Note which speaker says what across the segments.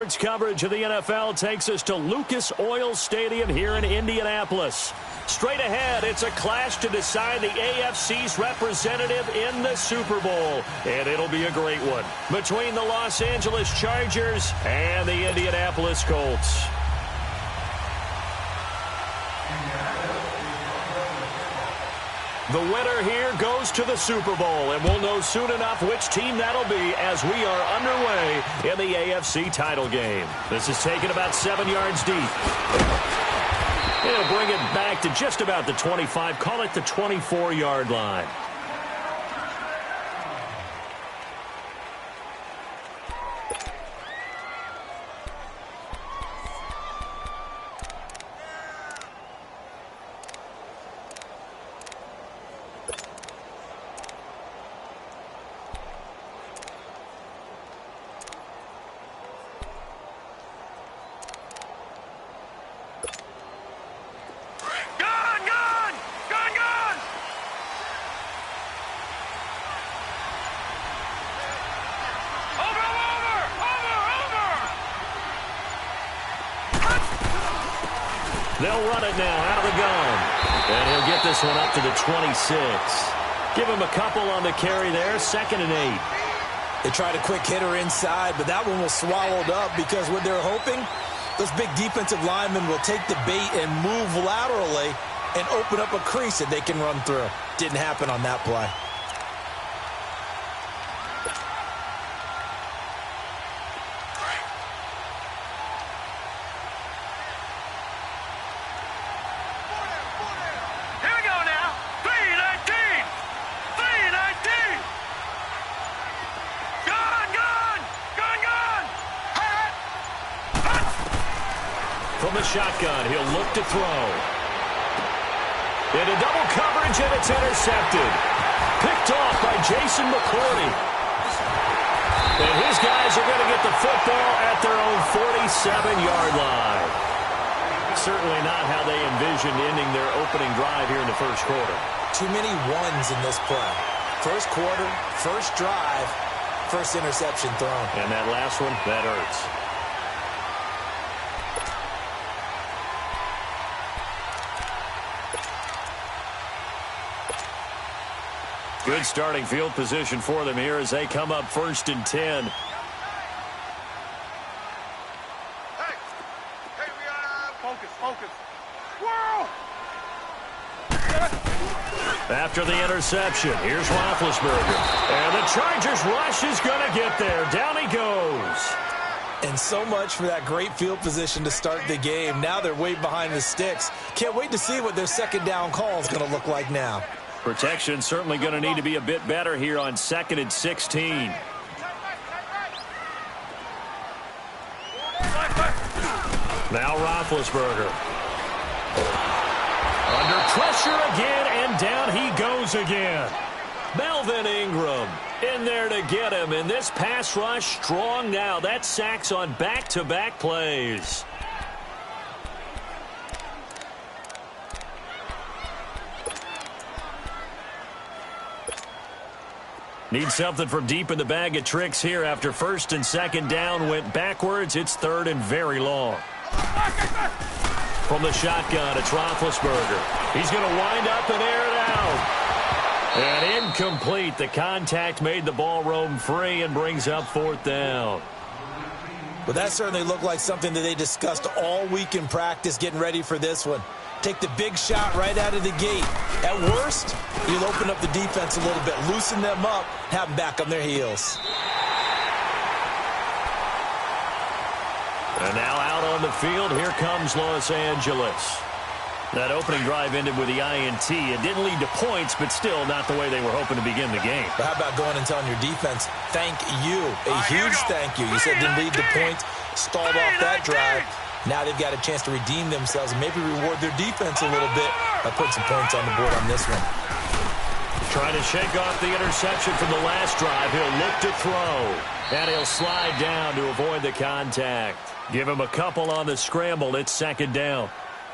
Speaker 1: Sports coverage of the NFL takes us to Lucas Oil Stadium here in Indianapolis. Straight ahead, it's a clash to decide the AFC's representative in the Super Bowl. And it'll be a great one between the Los Angeles Chargers and the Indianapolis Colts. The winner here goes to the Super Bowl, and we'll know soon enough which team that'll be as we are underway in the AFC title game. This is taken about 7 yards deep. He'll bring it back to just about the 25, call it the 24-yard line. They'll run it now out of the gun. And he'll get this one up to the 26. Give him a couple on the carry there, 2nd and 8.
Speaker 2: They tried a quick hitter inside, but that one was swallowed up because what they're hoping, those big defensive linemen will take the bait and move laterally and open up a crease that they can run through. Didn't happen on that play.
Speaker 1: From the shotgun, he'll look to throw. Into double coverage, and it's intercepted. Picked off by Jason McCourty. And his guys are going to get the football at their own 47-yard line. Certainly not how they envisioned ending their opening drive here in the first quarter.
Speaker 2: Too many ones in this play. First quarter, first drive, first interception thrown.
Speaker 1: And that last one, that hurts. Good starting field position for them here as they come up 1st and 10.
Speaker 3: Hey, we are focus. Whoa!
Speaker 1: After the interception, here's Roethlisberger. And the Chargers rush is going to get there. Down he goes.
Speaker 2: And so much for that great field position to start the game. Now they're way behind the sticks. Can't wait to see what their second down call is going to look like now.
Speaker 1: Protection certainly going to need to be a bit better here on 2nd and 16. Now Roethlisberger. Under pressure again, and down he goes again. Melvin Ingram in there to get him, and this pass rush strong now. That's sacks on back-to-back plays. Need something from deep in the bag of tricks here after 1st and 2nd down went backwards. It's 3rd and very long. From the shotgun, it's Roethlisberger. He's going to wind up and air it out. And incomplete. The contact made the ball roam free and brings up 4th down.
Speaker 2: Well, that certainly looked like something that they discussed all week in practice getting ready for this one. Take the big shot right out of the gate. At worst, you'll open up the defense a little bit, loosen them up, have them back on their heels.
Speaker 1: And now out on the field, here comes Los Angeles. That opening drive ended with the INT. It didn't lead to points, but still not the way they were hoping to begin the game.
Speaker 2: But how about going and telling your defense, thank you, a huge thank you. You said didn't lead to points, stalled off that drive. Now they've got a chance to redeem themselves and maybe reward their defense a little bit by putting some points on the board on this one.
Speaker 1: Trying to shake off the interception from the last drive. He'll look to throw. And he'll slide down to avoid the contact. Give him a couple on the scramble. It's 2nd down.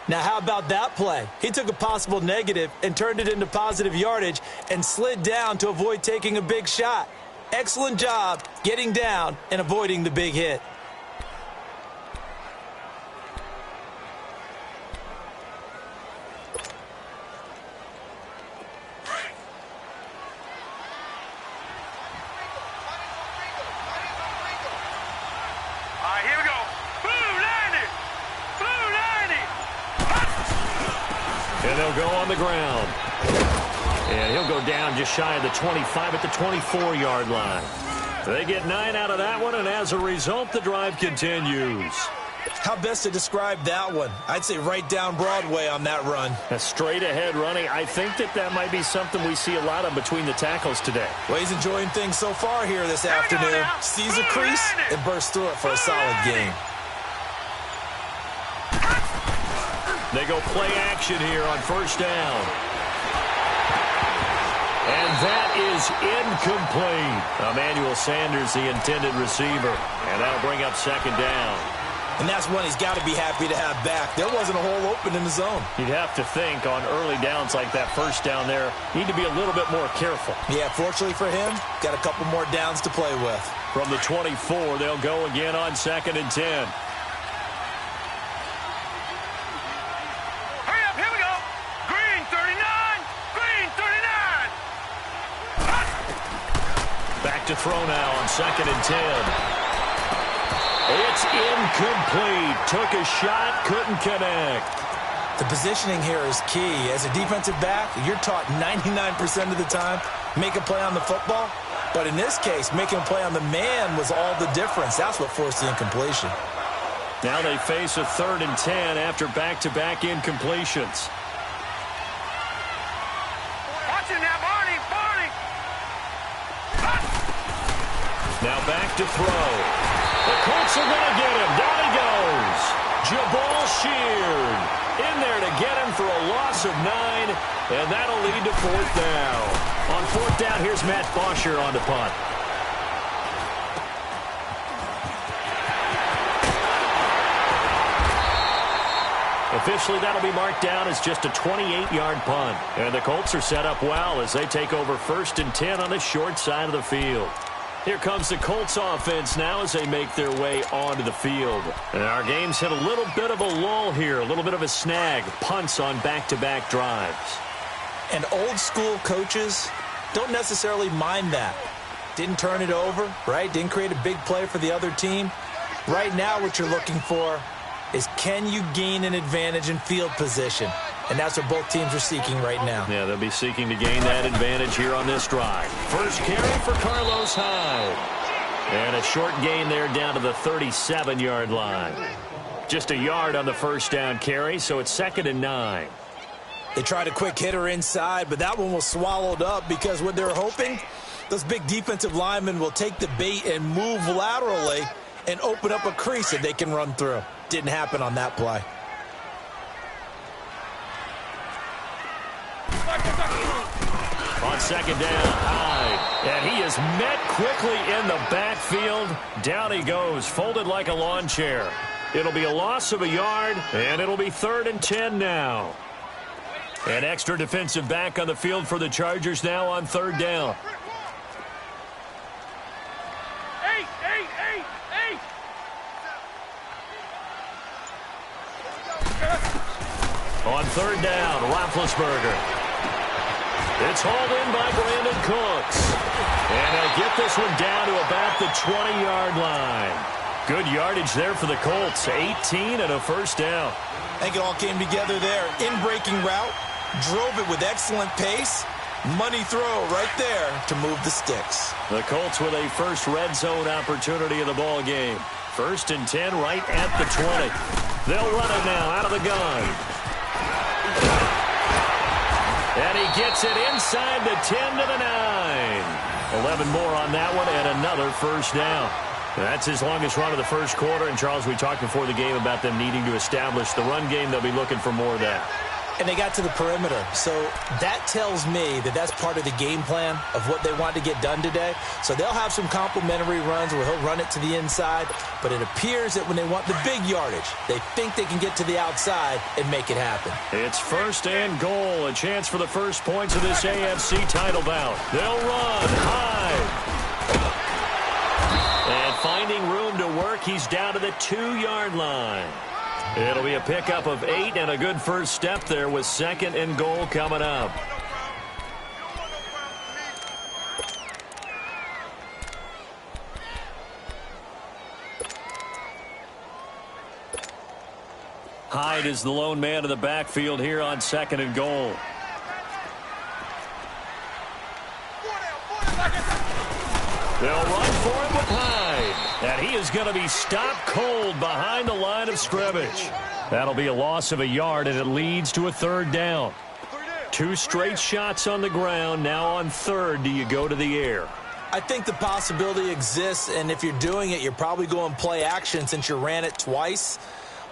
Speaker 2: Now, how about that play? He took a possible negative and turned it into positive yardage and slid down to avoid taking a big shot. Excellent job getting down and avoiding the big hit.
Speaker 1: They'll go on the ground. And he'll go down just shy of the 25 at the 24-yard line. They get 9 out of that one, and as a result, the drive continues.
Speaker 2: How best to describe that one? I'd say right down Broadway on that run.
Speaker 1: A straight-ahead running. I think that might be something we see a lot of between the tackles today.
Speaker 2: Well, he's enjoying things so far here this afternoon. Sees a crease and bursts through it for a solid gain.
Speaker 1: They go play action here on first down. And that is incomplete. Emmanuel Sanders, the intended receiver. And that'll bring up second down.
Speaker 2: And that's one he's got to be happy to have back. There wasn't a hole open in the zone.
Speaker 1: You'd have to think on early downs like that first down there, need to be a little bit more careful.
Speaker 2: Yeah, fortunately for him, got a couple more downs to play with.
Speaker 1: From the 24, they'll go again on 2nd and 10. To throw now on 2nd and 10. It's incomplete. Took a shot, couldn't connect.
Speaker 2: The positioning here is key. As a defensive back, you're taught 99% of the time, make a play on the football. But in this case, making a play on the man was all the difference. That's what forced the incompletion.
Speaker 1: Now they face a 3rd and 10 after back-to-back incompletions. Now back to throw. The Colts are going to get him. Down he goes. Jabal Sheard in there to get him for a loss of 9, and that'll lead to 4th down. On 4th down, here's Matt Bosher on the punt. Officially, that'll be marked down as just a 28-yard punt. And the Colts are set up well as they take over 1st and 10 on the short side of the field. Here comes the Colts offense now as they make their way onto the field. And our game's hit a little bit of a lull here, a little bit of a snag. Punts on back-to-back drives.
Speaker 2: And old-school coaches don't necessarily mind that. Didn't turn it over, right? Didn't create a big play for the other team. Right now what you're looking for is can you gain an advantage in field position? And that's what both teams are seeking right now.
Speaker 1: Yeah, they'll be seeking to gain that advantage here on this drive. First carry for Carlos Hyde. And a short gain there down to the 37-yard line. Just a yard on the first down carry, so it's 2nd and 9.
Speaker 2: They tried a quick hitter inside, but that one was swallowed up because what they're hoping, those big defensive linemen will take the bait and move laterally and open up a crease that they can run through. Didn't happen on that play.
Speaker 1: On 2nd down, Hyde. And he is met quickly in the backfield. Down he goes, folded like a lawn chair. It'll be a loss of a yard, and it'll be 3rd and 10 now. An extra defensive back on the field for the Chargers now on 3rd down. On 3rd down, Roethlisberger. It's hauled in by Brandon Cooks. And they'll get this one down to about the 20-yard line. Good yardage there for the Colts. 18 and a first down.
Speaker 2: I think it all came together there. In-breaking route, drove it with excellent pace. Money throw right there to move the sticks.
Speaker 1: The Colts with a first red zone opportunity of the ball game. 1st and 10 right at the 20. They'll run it now out of the gun. And he gets it inside the 10 to the 9. 11 more on that one and another first down. That's his longest run of the first quarter. And, Charles, we talked before the game about them needing to establish the run game. They'll be looking for more of that.
Speaker 2: And they got to the perimeter. So that tells me that that's part of the game plan of what they want to get done today. So they'll have some complimentary runs where he'll run it to the inside. But it appears that when they want the big yardage, they think they can get to the outside and make it happen.
Speaker 1: It's 1st and goal. A chance for the first points of this AFC title bout. They'll run high. And finding room to work, he's down to the 2-yard line. It'll be a pickup of 8 and a good first step there with 2nd and goal coming up. Hyde is the lone man in the backfield here on 2nd and goal. They'll run for it with Hyde. And he is going to be stopped cold behind the line of scrimmage. That'll be a loss of a yard, and it leads to a 3rd down. 2 straight shots on the ground. Now on 3rd, do you go to the air?
Speaker 2: I think the possibility exists, and if you're doing it, you're probably going play action since you ran it twice.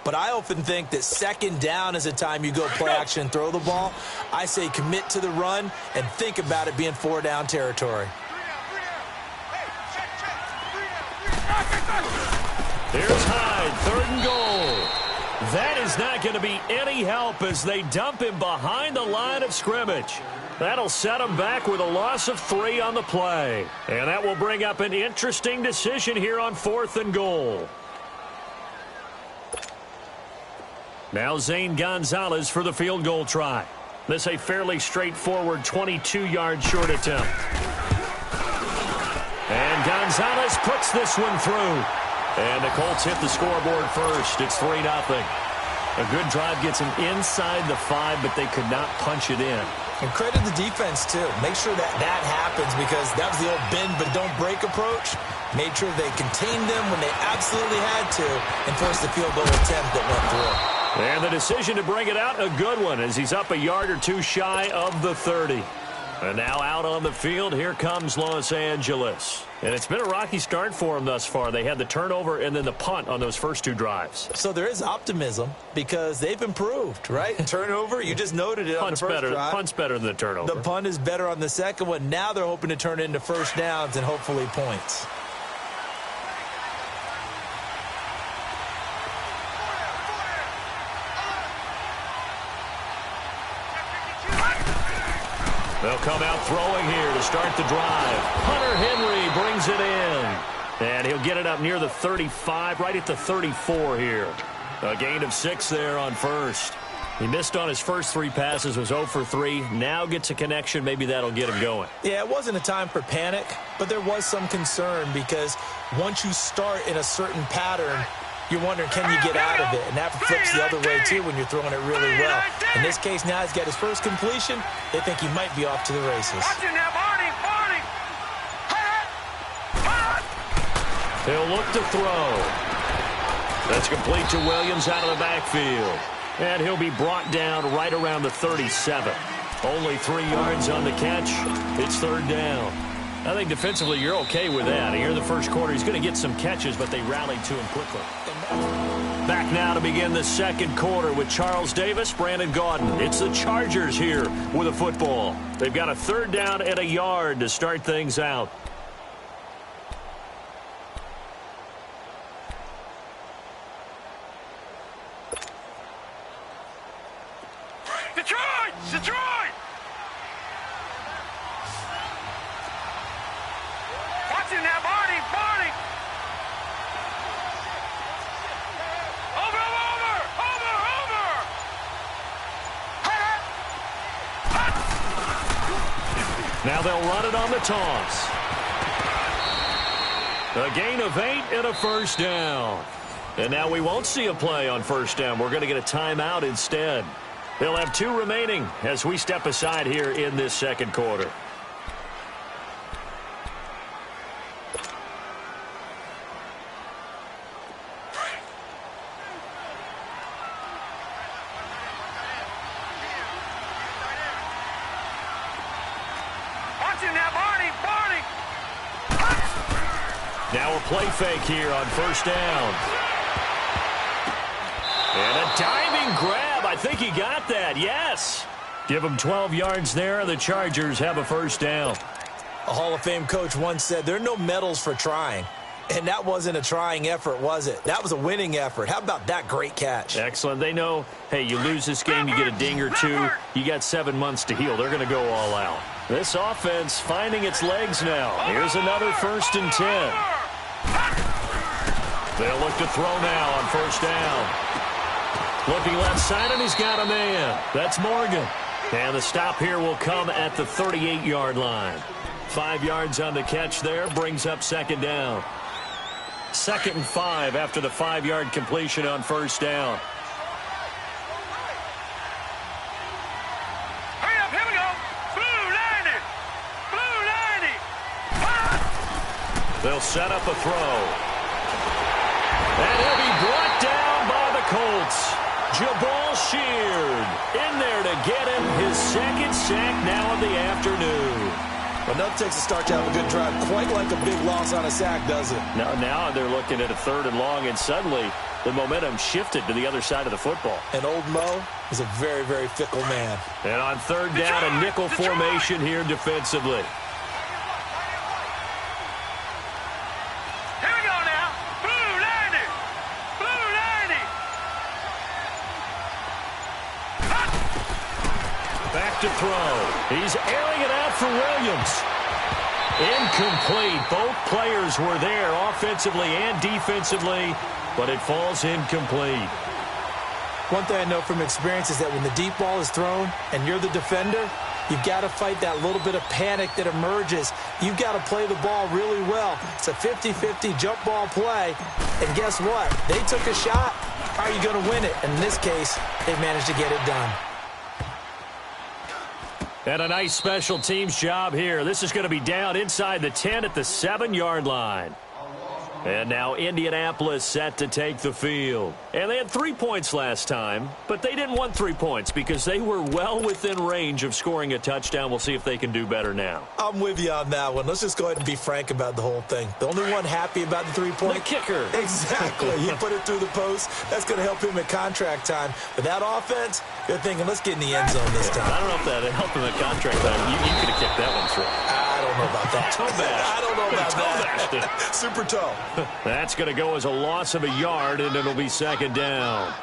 Speaker 2: But I often think that 2nd down is a time you go play action and throw the ball. I say commit to the run and think about it being 4 down territory.
Speaker 1: Here's Hyde, 3rd and goal. That is not going to be any help as they dump him behind the line of scrimmage. That'll set him back with a loss of 3 on the play. And that will bring up an interesting decision here on 4th and goal. Now Zane Gonzalez for the field goal try. This a fairly straightforward 22-yard short attempt. And Gonzalez puts this one through. And the Colts hit the scoreboard first. It's 3-0. A good drive gets them inside the 5, but they could not punch it in.
Speaker 2: And credit the defense, too. Make sure that happens because that was the old bend but don't break approach. Made sure they contained them when they absolutely had to and forced the field goal attempt that went through.
Speaker 1: And the decision to bring it out, a good one, as he's up a yard or 2 shy of the 30. And now out on the field, here comes Los Angeles. And it's been a rocky start for them thus far. They had the turnover and then the punt on those first 2 drives.
Speaker 2: So there is optimism because they've improved, right? Turnover, you just noted it on the first drive.
Speaker 1: Punt's better than the turnover.
Speaker 2: The punt is better on the second one. Now they're hoping to turn it into 1st downs and hopefully points.
Speaker 1: They'll come out throwing here to start the drive. Hunter Henry brings it in. And he'll get it up near the 35, right at the 34 here. A gain of 6 there on 1st. He missed on his first 3 passes, was 0 for 3. Now gets a connection. Maybe that'll get him going. Yeah, it wasn't a time for panic, but there was some concern because once you start in a certain pattern, you're wondering, can you get out of it? And that flips the other way, too, when you're throwing it really well. In this case, now he's got his first completion. They think he might be off to the races. He'll look to throw. That's complete to Williams out of the backfield. And he'll be brought down right around the 37. Only 3 yards on the catch. It's 3rd down. I think defensively you're okay with that. Here in the first quarter, he's going to get some catches, but they rallied to him quickly. Back now to begin the 2nd quarter with Charles Davis, Brandon Gaudin. It's the Chargers here with a football. They've got a 3rd down and a yard to start things out.
Speaker 3: Detroit! Watching that, Barney!
Speaker 1: Now they'll run it on the toss. A gain of 8 and a 1st down. And now we won't see a play on 1st down. We're going to get a timeout instead. They'll have 2 remaining as we step aside here in this 2nd quarter. Now a play fake here on 1st down. And a diving grab. I think he got that. Yes. Give him 12 yards there, and the Chargers have a 1st down. A Hall of Fame coach once said, there are no medals for trying. And that wasn't a trying effort, was it? That was a winning effort. How about that great catch? Excellent. They know, hey, you lose this game, you get a ding or 2. You got 7 months to heal. They're going to go all out. This offense finding its legs now. Here's another 1st and 10. They'll look to throw now on 1st down. Looking left side, and he's got a man. That's Morgan. And the stop here will come at the 38-yard line. 5 yards on the catch there, brings up 2nd down. 2nd and 5 after the 5-yard completion on 1st down. They'll set up a throw. And he'll be brought down by the Colts. Jabal Sheard in there to get him his second sack now of the afternoon.
Speaker 2: Well, nothing takes a start to have a good drive quite like a big loss on a sack, does it?
Speaker 1: Now they're looking at a 3rd and long, and suddenly the momentum shifted to the other side of the football.
Speaker 2: And old Mo is a very, very fickle man.
Speaker 1: And on 3rd down, a nickel formation here defensively.
Speaker 3: Here we go now. Blue 90. Blue 90.
Speaker 1: Back to throw. He's airing it out for Williams. Incomplete. Both players were there offensively and defensively, but it falls incomplete.
Speaker 2: One thing I know from experience is that when the deep ball is thrown and you're the defender, you've got to fight that little bit of panic that emerges. You've got to play the ball really well. It's a 50-50 jump ball play. And guess what? They took a shot. How are you going to win it? And in this case, they managed to get it done.
Speaker 1: And a nice special teams job here. This is going to be down inside the 10 at the 7-yard line. And now Indianapolis set to take the field. And they had 3 points last time, but they didn't want 3 points because they were well within range of scoring a touchdown. We'll see if they can do better now.
Speaker 2: I'm with you on that one. Let's just go ahead and be frank about the whole thing. The only one happy about the 3-point?
Speaker 1: The kicker.
Speaker 2: Exactly. He put it through the post. That's going to help him at contract time. But that offense, they're thinking, let's get in the end zone this time.
Speaker 1: I don't know if that helped him at contract time. You could have kicked that one through.
Speaker 2: I don't know about that.
Speaker 1: Toe bash.
Speaker 2: I don't know about
Speaker 1: Toe
Speaker 2: that. Super toe.
Speaker 1: That's going to go as a loss of a yard, and it'll be 2nd down.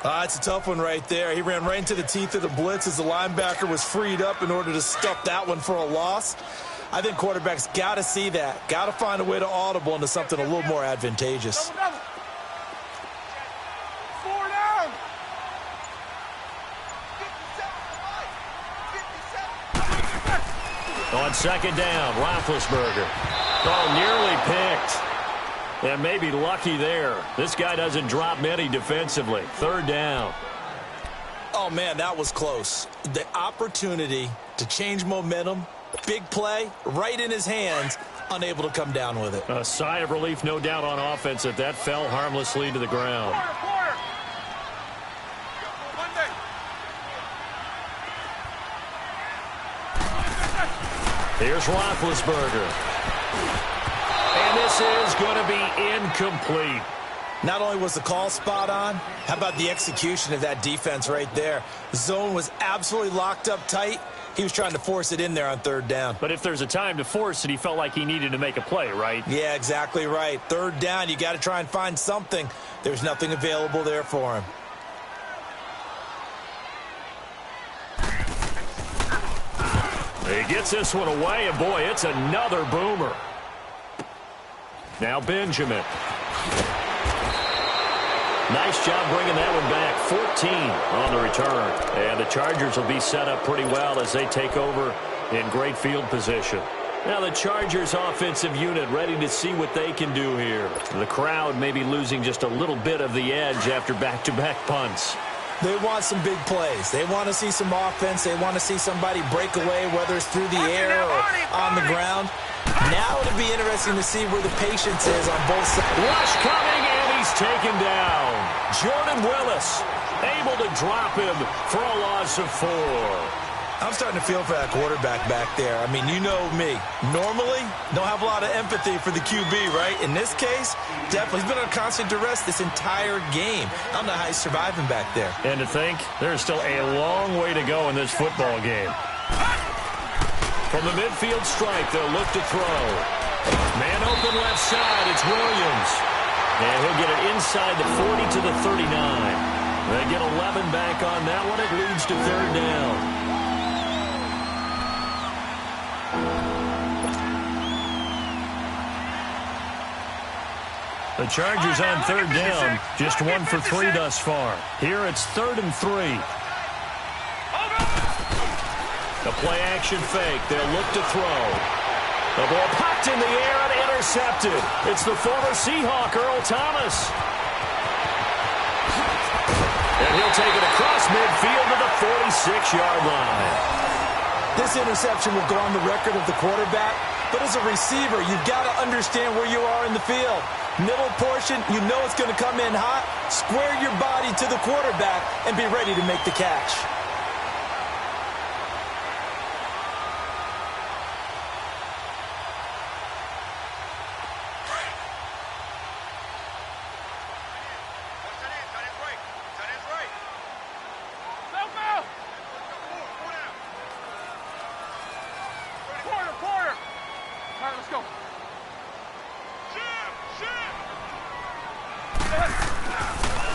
Speaker 2: It's a tough one right there. He ran right into the teeth of the blitz as the linebacker was freed up in order to stuff that one for a loss. I think quarterbacks got to see that. Got to find a way to audible into something a little more advantageous.
Speaker 3: Double. 4 down. 57.
Speaker 1: On 2nd down, Roethlisberger. Oh, nearly picked. And maybe lucky there. This guy doesn't drop many defensively. 3rd down.
Speaker 2: Oh, man, that was close. The opportunity to change momentum, big play, right in his hands, unable to come down with it.
Speaker 1: A sigh of relief, no doubt, on offense that that fell harmlessly to the ground.
Speaker 3: Quarter.
Speaker 1: Here's Roethlisberger. And this is going to be incomplete.
Speaker 2: Not only was the call spot on, how about the execution of that defense right there? The zone was absolutely locked up tight. He was trying to force it in there on 3rd down.
Speaker 1: But if there's a time to force it, he felt like he needed to make a play, right?
Speaker 2: Yeah, exactly right. 3rd down, you got to try and find something. There's nothing available there for him.
Speaker 1: He gets this one away, and boy, it's another boomer. Now Benjamin. Nice job bringing that one back. 14 on the return. And the Chargers will be set up pretty well as they take over in great field position. Now the Chargers offensive unit ready to see what they can do here. The crowd may be losing just a little bit of the edge after back-to-back punts.
Speaker 2: They want some big plays. They want to see some offense. They want to see somebody break away, whether it's through the air or on the ground. Now it'll be interesting to see where the patience is on both sides.
Speaker 1: Rush coming, and he's taken down. Jordan Willis able to drop him for a loss of 4.
Speaker 2: I'm starting to feel for that quarterback back there. I mean, you know me. Normally, don't have a lot of empathy for the QB, right? In this case, definitely. He's been under constant duress this entire game. I don't know how he's surviving back there.
Speaker 1: And to think, there's still a long way to go in this football game. From the midfield stripe, they'll look to throw. Man open left side, it's Williams. And he'll get it inside the 40 to the 39. They get 11 back on that one. It leads to 3rd down. The Chargers on 3rd down, just 1 for 3 thus far. Here it's 3rd and 3. The play-action fake. They'll look to throw. The ball popped in the air and intercepted. It's the former Seahawk, Earl Thomas. And he'll take it across midfield to the 46-yard line.
Speaker 2: This interception will go on the record of the quarterback But as a receiver, you've got to understand where you are in the field. Middle portion, you know it's going to come in hot. Square your body to the quarterback and be ready to make the catch.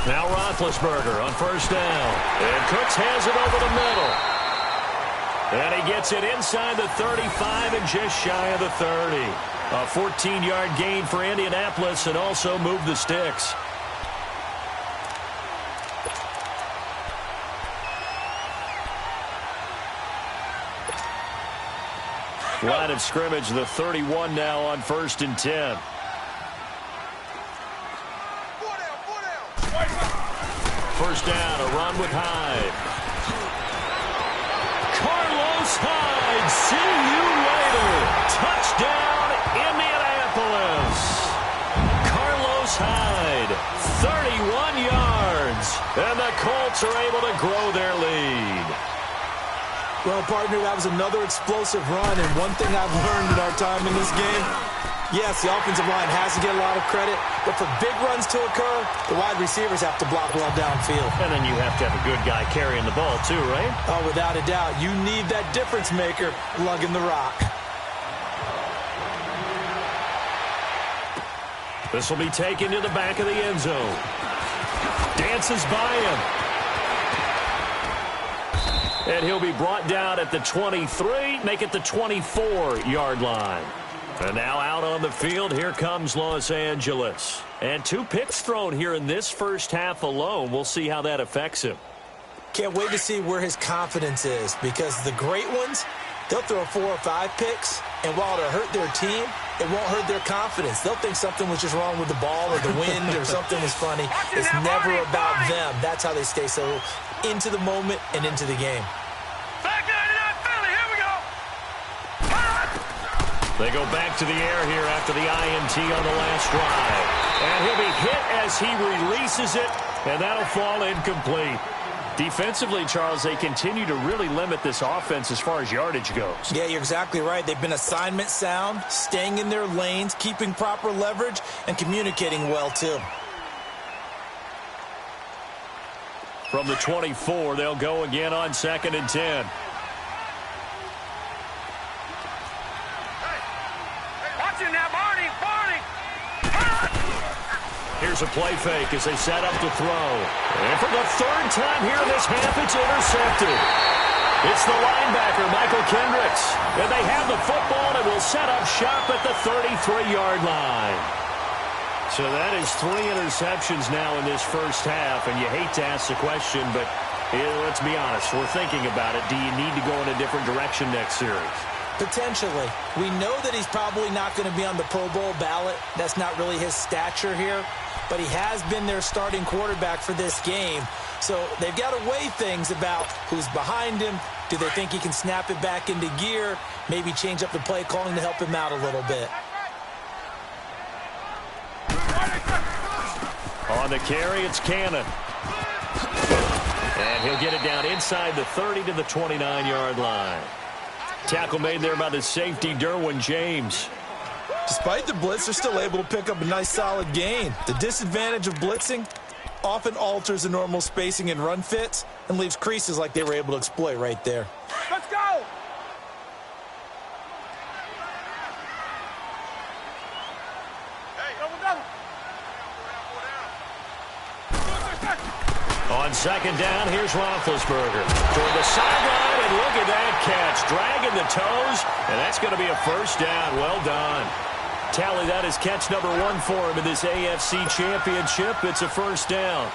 Speaker 1: Now Roethlisberger on first down. And Cooks has it over the middle. And he gets it inside the 35 and just shy of the 30. A 14-yard gain for Indianapolis and also moved the sticks. Line of scrimmage, the 31 now on 1st and 10. First down, a run with Hyde. Carlos Hyde, see you later. Touchdown, Indianapolis. Carlos Hyde, 31 yards. And the Colts are able to grow their lead.
Speaker 2: Well, partner, that was another explosive run. And one thing I've learned in our time in this game, yes, the offensive line has to get a lot of credit, but for big runs to occur, the wide receivers have to block well downfield.
Speaker 1: And then you have to have a good guy carrying the ball too, right?
Speaker 2: Oh, without a doubt. You need that difference maker lugging the rock.
Speaker 1: This will be taken to the back of the end zone. Dances by him. And he'll be brought down at the 23, make it the 24-yard line. And now out on the field, here comes Los Angeles. And 2 picks thrown here in this first half alone. We'll see how that affects him.
Speaker 2: Can't wait to see where his confidence is, because the great ones, they'll throw 4 or 5 picks, and while it'll hurt their team, it won't hurt their confidence. They'll think something was just wrong with the ball or the wind or something was funny. It's never about them. That's how they stay so into the moment and into the game.
Speaker 1: They go back to the air here after the INT on the last drive. And he'll be hit as he releases it, and that'll fall incomplete. Defensively, Charles, they continue to really limit this offense as far as yardage goes.
Speaker 2: Yeah, you're exactly right. They've been assignment sound, staying in their lanes, keeping proper leverage, and communicating well, too.
Speaker 1: From the 24, they'll go again on 2nd and 10. Here's a play fake as they set up to throw. And for the 3rd time here in this half, it's intercepted. It's the linebacker, Michael Kendricks. And they have the football and will set up shop at the 33-yard line. So that is 3 interceptions now in this first half. And you hate to ask the question, but let's be honest. We're thinking about it. Do you need to go in a different direction next series?
Speaker 2: Potentially. We know that he's probably not going to be on the Pro Bowl ballot. That's not really his stature here. But he has been their starting quarterback for this game. So they've got to weigh things about who's behind him. Do they think he can snap it back into gear? Maybe change up the play calling to help him out a little bit.
Speaker 1: On the carry, it's Cannon. And he'll get it down inside the 30 to the 29-yard line. Tackle made there by the safety, Derwin James.
Speaker 2: Despite the blitz, they're still able to pick up a nice solid gain. The disadvantage of blitzing often alters the normal spacing and run fits and leaves creases like they were able to exploit right there.
Speaker 3: Let's go!
Speaker 1: On 2nd down, here's Roethlisberger. Toward the sideline, and look at that catch. Dragging the toes, and that's going to be a first down. Well done. Tally, that is catch number 1 for him in this AFC Championship. It's a first down.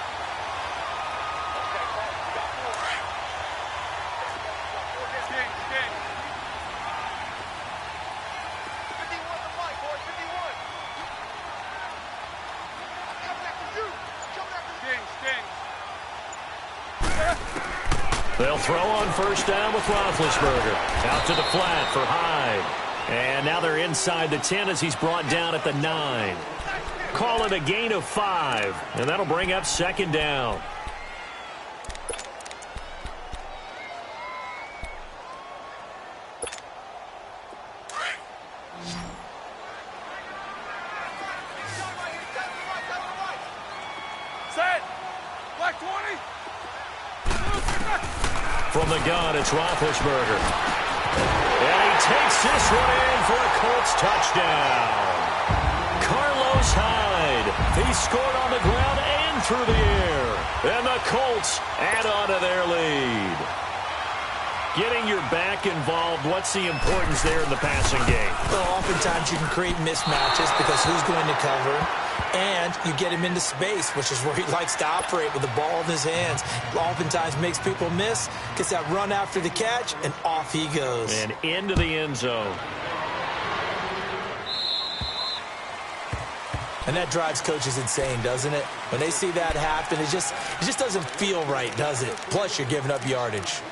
Speaker 1: They'll throw on first down with Roethlisberger. Out to the flat for Hyde. And now they're inside the 10 as he's brought down at the 9. Call it a gain of 5, and that'll bring up second down.
Speaker 3: Set. Black 20.
Speaker 1: From the gun, it's Roethlisberger. And he takes this one in for a Colts touchdown. Carlos Hyde. He scored on the ground and through the air. And the Colts add on to their lead. Getting your back involved, what's the importance there in the passing game?
Speaker 2: Well, oftentimes you can create mismatches because who's going to cover, and you get him into space, which is where he likes to operate with the ball in his hands. Oftentimes makes people miss, gets that run after the catch, and off he goes.
Speaker 1: And into the end zone.
Speaker 2: And that drives coaches insane, doesn't it? When they see that happen, it just doesn't feel right, does it? Plus, you're giving up yardage.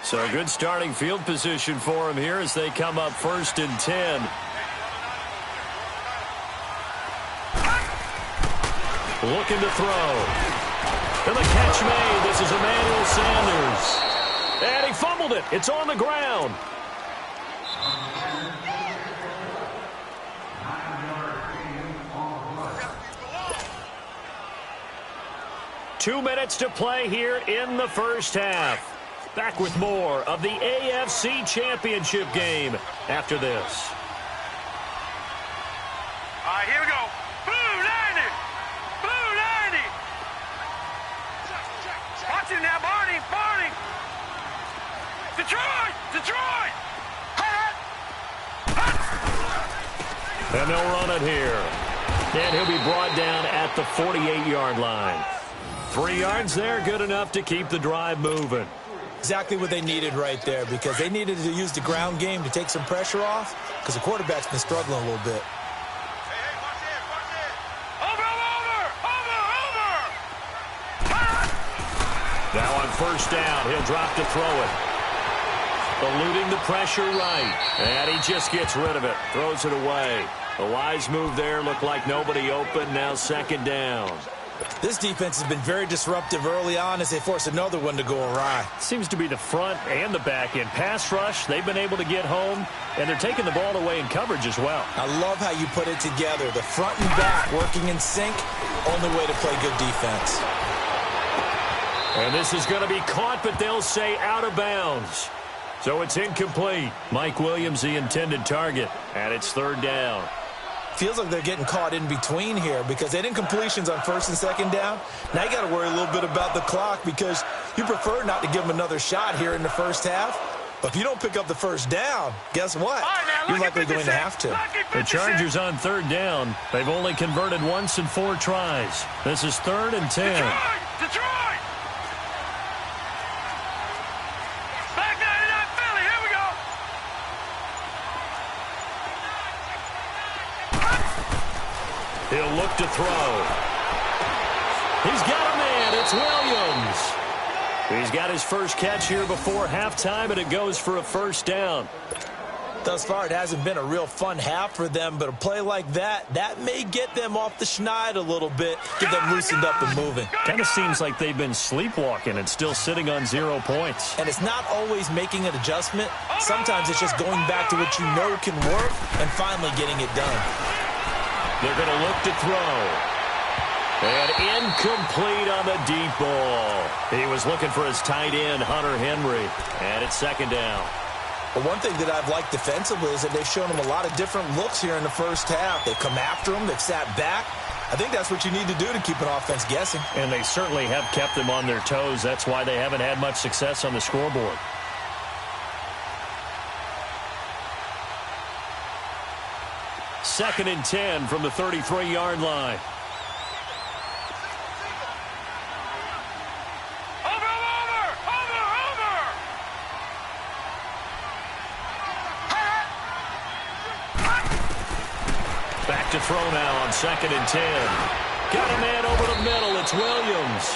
Speaker 1: So good starting field position for him here as they come up 1st and 10. Looking to throw. And the catch made. This is Emmanuel Sanders. And he fumbled it. It's on the ground. Two minutes to play here in the first half. Back with more of the AFC Championship game after this.
Speaker 3: All right, here we go. Blue 90. Blue 90. Watch him now, Barney. Barney. Detroit. Detroit.
Speaker 1: And they'll run it here. And he'll be brought down at the 48-yard line. 3 yards there, good enough to keep the drive moving.
Speaker 2: Exactly what they needed right there, because they needed to use the ground game to take some pressure off, because the quarterback's been struggling a little bit.
Speaker 3: Hey, watch it, watch it. Over.
Speaker 1: Now on first down, he'll drop to throw it. Eluding the pressure right. And he just gets rid of it. Throws it away. A wise move there. Looked like nobody open. Now second down.
Speaker 2: This defense has been very disruptive early on as they force another one to go awry.
Speaker 1: Seems to be the front and the back end. Pass rush, they've been able to get home, and they're taking the ball away in coverage as well.
Speaker 2: I love how you put it together. The front and back working in sync. Only way to play good defense.
Speaker 1: And this is going to be caught, but they'll say out of bounds. So it's incomplete. Mike Williams, the intended target, and it's third down.
Speaker 2: Feels like they're getting caught in between here because they didn't completions on first and second down. Now you got to worry a little bit about the clock because you prefer not to give them another shot here in the first half. But if you don't pick up the first down, guess what? You're likely going to have to.
Speaker 1: The Chargers on third down. They've only converted once in 4 tries. This is 3rd and 10.
Speaker 3: Detroit! Back 99 Philly, here we go!
Speaker 1: He'll look to throw. He's got a man. It's Williams. He's got his first catch here before halftime, and it goes for a first down.
Speaker 2: Thus far, it hasn't been a real fun half for them, but a play like that may get them off the schneid a little bit, get them loosened up and moving.
Speaker 1: Kind of seems like they've been sleepwalking and still sitting on 0 points.
Speaker 2: And it's not always making an adjustment. Sometimes it's just going back to what you know can work and finally getting it done.
Speaker 1: They're going to look to throw. And incomplete on the deep ball. He was looking for his tight end, Hunter Henry. And it's second down.
Speaker 2: But one thing that I've liked defensively is that they've shown him a lot of different looks here in the first half. They've come after him. They've sat back. I think that's what you need to do to keep an offense guessing.
Speaker 1: And they certainly have kept them on their toes. That's why they haven't had much success on the scoreboard. Second and 10 from the 33-yard line. Back to throw now on 2nd and 10. Got a man over the middle. It's Williams.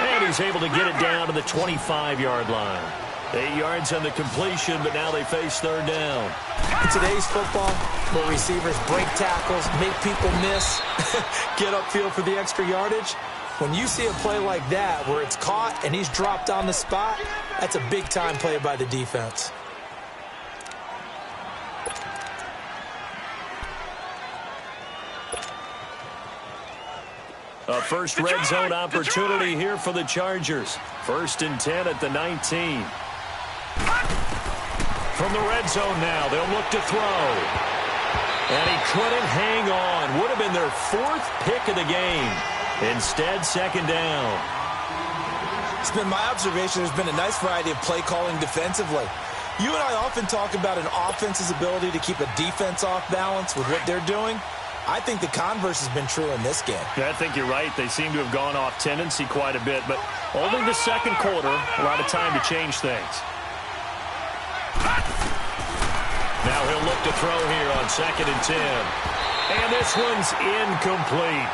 Speaker 1: And he's able to get it down to the 25-yard line. 8 yards on the completion, but now they face 3rd down.
Speaker 2: In today's football, where receivers break tackles, make people miss, get upfield for the extra yardage, when you see a play like that where it's caught and he's dropped on the spot, that's a big-time play by the defense.
Speaker 1: A first red zone opportunity here for the Chargers. 1st and 10 at the 19. From the red zone now, they'll look to throw. And he couldn't hang on. Would have been their 4th pick of the game. Instead, 2nd down.
Speaker 2: It's been my observation there's been a nice variety of play calling defensively. You and I often talk about an offense's ability to keep a defense off balance with what they're doing. I think the converse has been true in this game.
Speaker 1: Yeah, I think you're right. They seem to have gone off tendency quite a bit, but only the 2nd quarter, a lot of time to change things. Now he'll look to throw here on 2nd and 10. And this one's incomplete.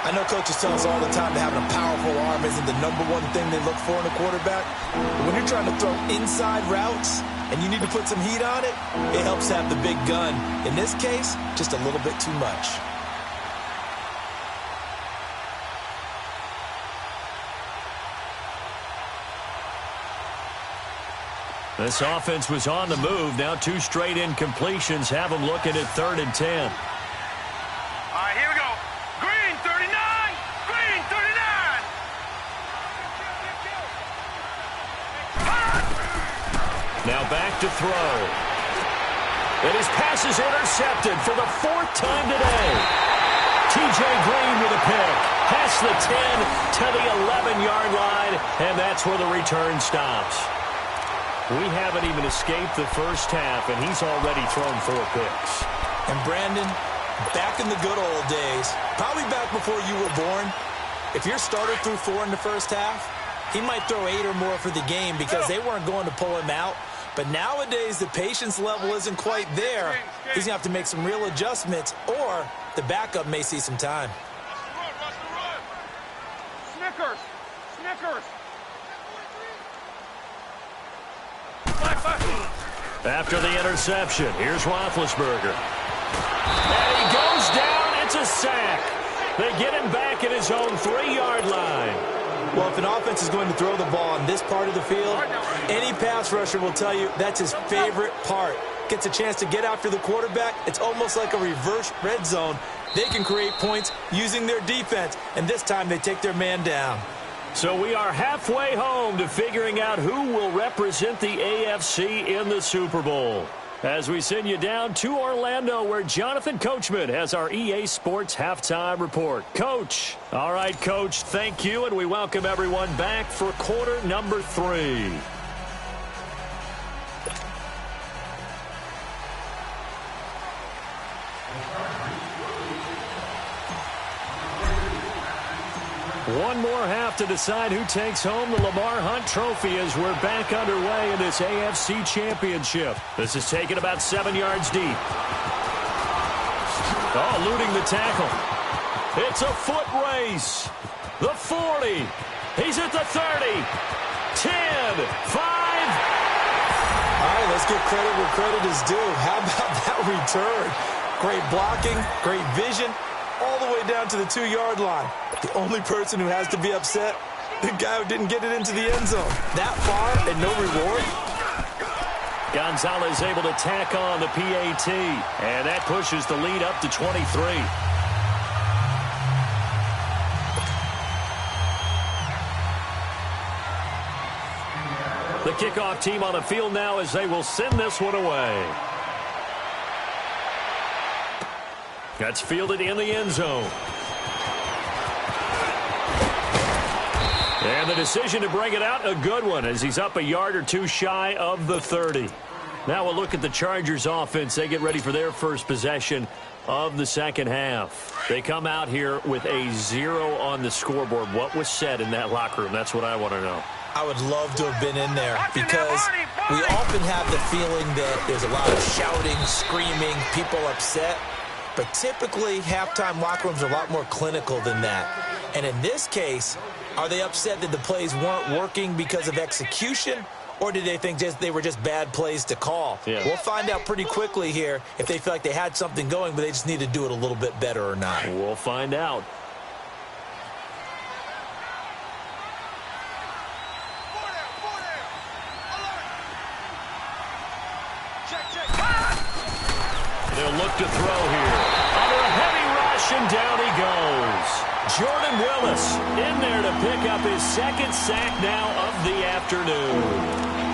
Speaker 2: I know coaches tell us all the time that having a powerful arm isn't the #1 thing they look for in a quarterback. But when you're trying to throw inside routes and you need to put some heat on it, it helps to have the big gun. In this case, just a little bit too much.
Speaker 1: This offense was on the move. Now 2 straight incompletions have them looking at 3rd and 10.
Speaker 3: All right, here we go. Green, 39. Green, 39.
Speaker 1: Now back to throw. And his pass is intercepted for the 4th time today. T.J. Green with a pick. Past the 10 to the 11-yard line, and that's where the return stops. We haven't even escaped the first half, and he's already thrown 4 picks.
Speaker 2: And Brandon, back in the good old days, probably back before you were born, if your starter threw 4 in the first half, he might throw 8 or more for the game because they weren't going to pull him out. But nowadays, the patience level isn't quite there. He's going to have to make some real adjustments, or the backup may see some time.
Speaker 3: Snickers. Snickers.
Speaker 1: After the interception, here's Roethlisberger. And he goes down. It's a sack. They get him back at his own 3-yard line.
Speaker 2: Well, if an offense is going to throw the ball on this part of the field, any pass rusher will tell you that's his favorite part. Gets a chance to get after the quarterback. It's almost like a reverse red zone. They can create points using their defense, and this time they take their man down.
Speaker 1: So we are halfway home to figuring out who will represent the AFC in the Super Bowl. As we send you down to Orlando, where Jonathan Coachman has our EA Sports Halftime Report. Coach. All right, Coach, thank you, and we welcome everyone back for quarter number 3. One more half to decide who takes home the Lamar Hunt Trophy as we're back underway in this AFC Championship. This is taken about 7 yards deep. Oh, eluding the tackle. It's a foot race. The 40. He's at the 30. 10. 5.
Speaker 2: All right, let's give credit where credit is due. How about that return? Great blocking, great vision, all the way down to the 2-yard line. The only person who has to be upset, the guy who didn't get it into the end zone. That far and no reward.
Speaker 1: Gonzalez able to tack on the PAT, and that pushes the lead up to 23. The kickoff team on the field now as they will send this one away. That's fielded in the end zone. And the decision to bring it out, a good one, as he's up a yard or two shy of the 30. Now we'll look at the Chargers offense. They get ready for their first possession of the second half. They come out here with a 0 on the scoreboard. What was said in that locker room? That's what I want to know.
Speaker 2: I would love to have been in there because we often have the feeling that there's a lot of shouting, screaming, people upset. But typically, halftime locker rooms are a lot more clinical than that. And in this case, are they upset that the plays weren't working because of execution, or did they think they were just bad plays to call?
Speaker 1: Yeah.
Speaker 2: We'll find out pretty quickly here if they feel like they had something going, but they just need to do it a little bit better or not.
Speaker 1: We'll find out. They'll look to throw here. Under a heavy rush, and down he goes. Jordan Willis in there to pick up his second sack now of the afternoon.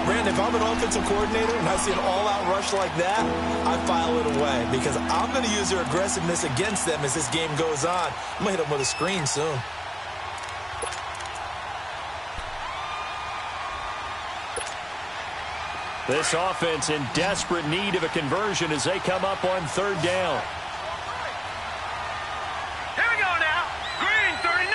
Speaker 2: Brandon, if I'm an offensive coordinator and I see an all-out rush like that, I file it away because I'm going to use their aggressiveness against them as this game goes on. I'm going to hit them with a screen soon.
Speaker 1: This offense in desperate need of a conversion as they come up on third down.
Speaker 3: Here we go now. Green 39.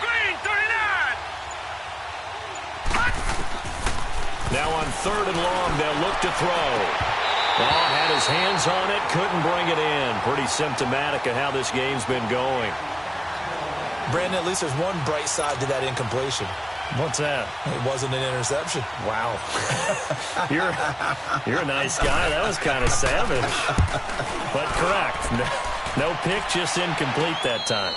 Speaker 3: Green 39.
Speaker 1: Now on third and long, they'll look to throw. Ball had his hands on it, couldn't bring it in. Pretty symptomatic of how this game's been going.
Speaker 2: Brandon, at least there's one bright side to that incompletion.
Speaker 1: What's that?
Speaker 2: It wasn't an interception.
Speaker 1: Wow. You're a nice guy. That was kind of savage. But correct. No pick, just incomplete that time.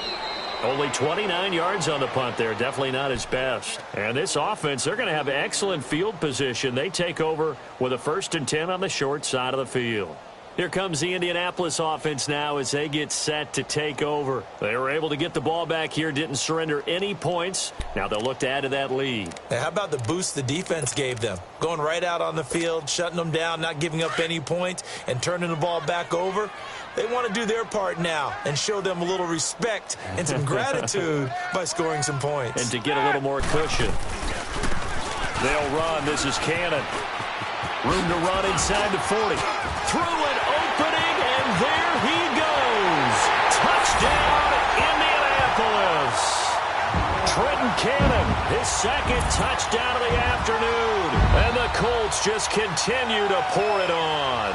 Speaker 1: Only 29 yards on the punt there. Definitely not his best. And this offense, they're going to have excellent field position. They take over with a 1st and 10 on the short side of the field. Here comes the Indianapolis offense now as they get set to take over. They were able to get the ball back here, didn't surrender any points. Now they'll look to add to that lead.
Speaker 2: Hey, how about the boost the defense gave them? Going right out on the field, shutting them down, not giving up any points, and turning the ball back over. They want to do their part now and show them a little respect and some gratitude by scoring some points.
Speaker 1: And to get a little more cushion. They'll run. This is Cannon. Room to run inside the 40. Through an opening, and there he goes. Touchdown, Indianapolis. Trenton Cannon, his second touchdown of the afternoon. And the Colts just continue to pour it on.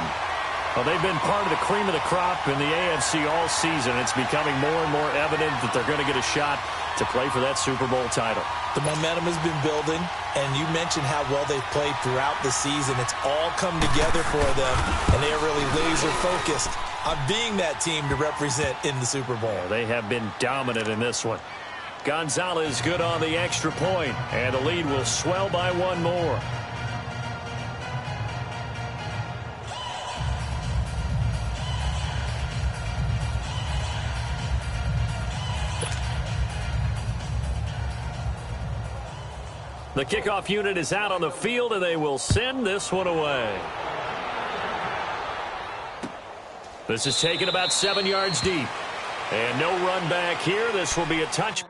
Speaker 1: Well, they've been part of the cream of the crop in the AFC all season. It's becoming more and more evident that they're going to get a shot to play for that Super Bowl title.
Speaker 2: The momentum has been building, and you mentioned how well they've played throughout the season. It's all come together for them, and they are really laser-focused on being that team to represent in the Super Bowl.
Speaker 1: They have been dominant in this one. Gonzalez good on the extra point, and the lead will swell by one more. The kickoff unit is out on the field, and they will send this one away. This is taken about 7 yards deep. And no run back here. This will be a touch.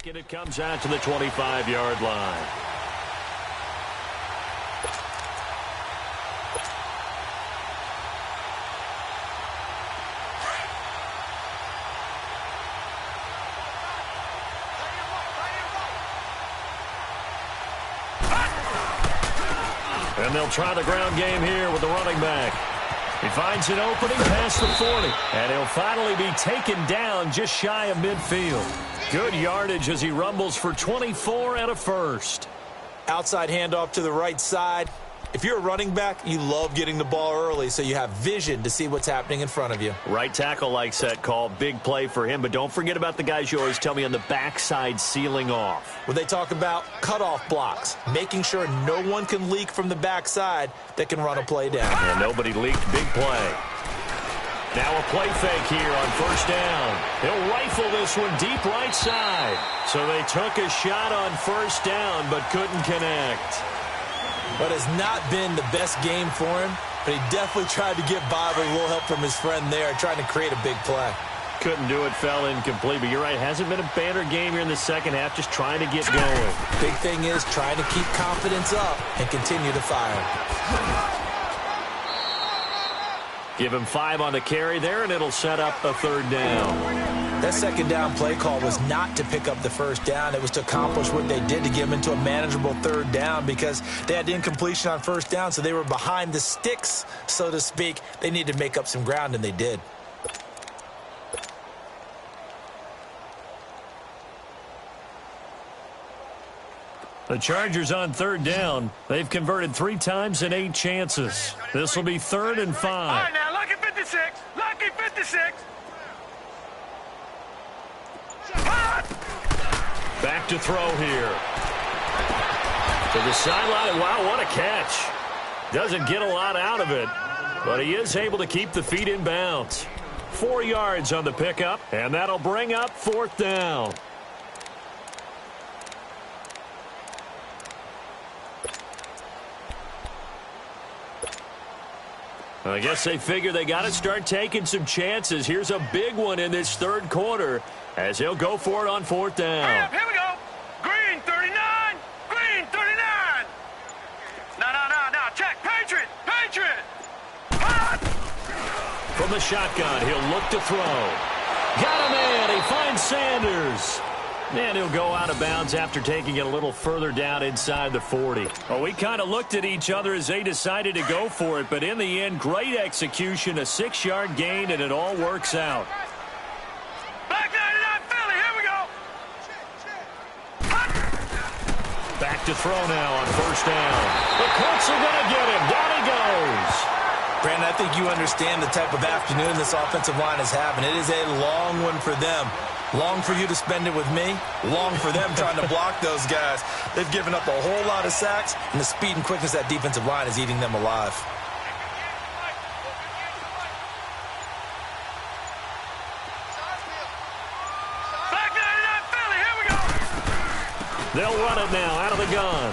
Speaker 1: And it comes out to the 25-yard line. And they'll try the ground game here with the running back. He finds an opening past the 40. And he'll finally be taken down just shy of midfield. Good yardage as he rumbles for 24 and a first.
Speaker 2: Outside handoff to the right side. If you're a running back, you love getting the ball early so you have vision to see what's happening in front of you.
Speaker 1: Right tackle likes that call. Big play for him. But don't forget about the guys you always tell me on the backside sealing off.
Speaker 2: When they talk about cutoff blocks, making sure no one can leak from the backside that can run a play down.
Speaker 1: And nobody leaked. Big play. Now a play fake here on first down. He'll rifle this one deep right side. So they took a shot on first down but couldn't connect.
Speaker 2: But it's not been the best game for him, but he definitely tried to get by with a little help from his friend there, trying to create a big play.
Speaker 1: Couldn't do it, fell incomplete, but you're right, hasn't been a banner game here in the second half, just trying to get going.
Speaker 2: Big thing is trying to keep confidence up and continue to fire.
Speaker 1: Give him 5 on the carry there, and it'll set up a third down.
Speaker 2: That second down play call was not to pick up the first down. It was to accomplish what they did, to get them into a manageable third down, because they had incompletion on first down, so they were behind the sticks, so to speak. They needed to make up some ground, and they did.
Speaker 1: The Chargers on third down. They've converted 3 times in 8 chances. This will be 3rd and 5.
Speaker 3: All right, now, lucky 56. Lucky 56.
Speaker 1: Back to throw here. To the sideline. Wow, what a catch. Doesn't get a lot out of it, but he is able to keep the feet in bounds. 4 yards on the pickup, and that'll bring up 4th down. I guess they figure they got to start taking some chances. Here's a big one in this third quarter as he'll go for it on 4th down.
Speaker 3: Hurry up, here we go. Green 39. Green 39. No. Check. Patriot.
Speaker 1: From the shotgun, he'll look to throw. Got a man. He finds Sanders. And he'll go out of bounds after taking it a little further down inside the 40. Well, we kind of looked at each other as they decided to go for it, but in the end, great execution, a 6-yard gain, and it all works out.
Speaker 3: Black 99 Philly, here we go.
Speaker 1: Back to throw now on first down. The Colts are going to get him. Down he goes.
Speaker 2: Brandon, I think you understand the type of afternoon this offensive line is having. It is a long one for them. Long for you to spend it with me. Long for them trying to block those guys. They've given up a whole lot of sacks, and the speed and quickness of that defensive line is eating them alive.
Speaker 3: Black 99 Philly, here we go.
Speaker 1: They'll run it now out of the gun.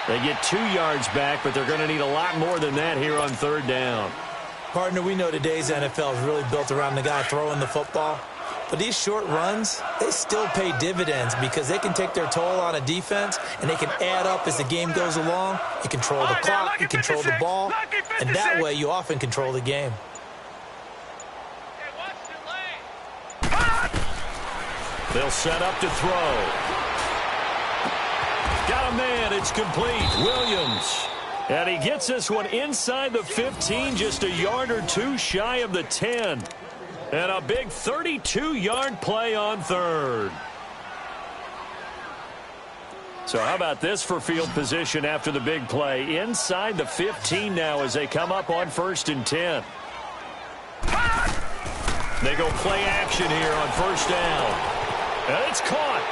Speaker 1: They get 2 yards back, but they're going to need a lot more than that here on third down.
Speaker 2: Partner, we know today's NFL is really built around the guy throwing the football. But these short runs, they still pay dividends because they can take their toll on a defense, and they can add up as the game goes along. You control the clock, you control the ball, and that way you often control the game.
Speaker 1: They'll set up to throw. Got a man. It's complete. Williams. And he gets this one inside the 15, just a yard or 2 shy of the 10. And a big 32-yard play on third. So how about this for field position after the big play? Inside the 15 now as they come up on 1st and 10. They go play action here on first down. And it's caught.